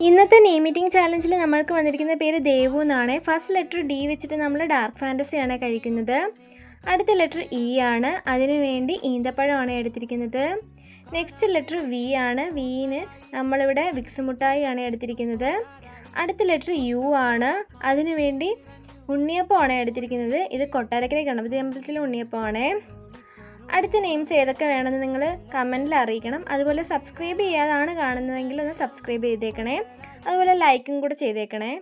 ഇന്നത്തെ name meeting ചാലഞ്ചിൽ നമ്മൾക്ക് വന്നിരിക്കുന്ന പേര് ദേവു എന്നാണ്. ഫസ്റ്റ് ലെറ്റർ ഡി വെച്ചിട്ട് നമ്മൾ ഡാർക്ക് ഫാൻറ്റസിയാണ് കഴിക്കുന്നത്. അടുത്ത ലെറ്റർ ഇ ആണ്, അതിനുവേണ്ടി ഈന്തപ്പഴമാണ് എടുത്തിരിക്കുന്നത്. നെക്സ്റ്റ് ലെറ്റർ വി ആണ്, വിന് നമ്മളിവിടെ വിക്സ് മുട്ടായി ആണ് എടുത്തിരിക്കുന്നത്. അടുത്ത ലെറ്റർ യു ആണ്, അതിനുവേണ്ടി ഉണ്ണിയപ്പമാണ് എടുത്തിരിക്കുന്നത്. ഇത് കൊട്ടാരക്കര ഗണപതി അമ്പലത്തിലെ ഉണ്ണിയപ്പമാണ്. അടുത്ത നെയിംസ് ഏതൊക്കെ വേണമെന്ന് നിങ്ങൾ കമൻറ്റിൽ അറിയിക്കണം. അതുപോലെ സബ്സ്ക്രൈബ് ചെയ്യാതാണ് കാണുന്നതെങ്കിൽ ഒന്ന് സബ്സ്ക്രൈബ് ചെയ്തേക്കണേ. അതുപോലെ ലൈക്കും കൂടെ ചെയ്തേക്കണേ.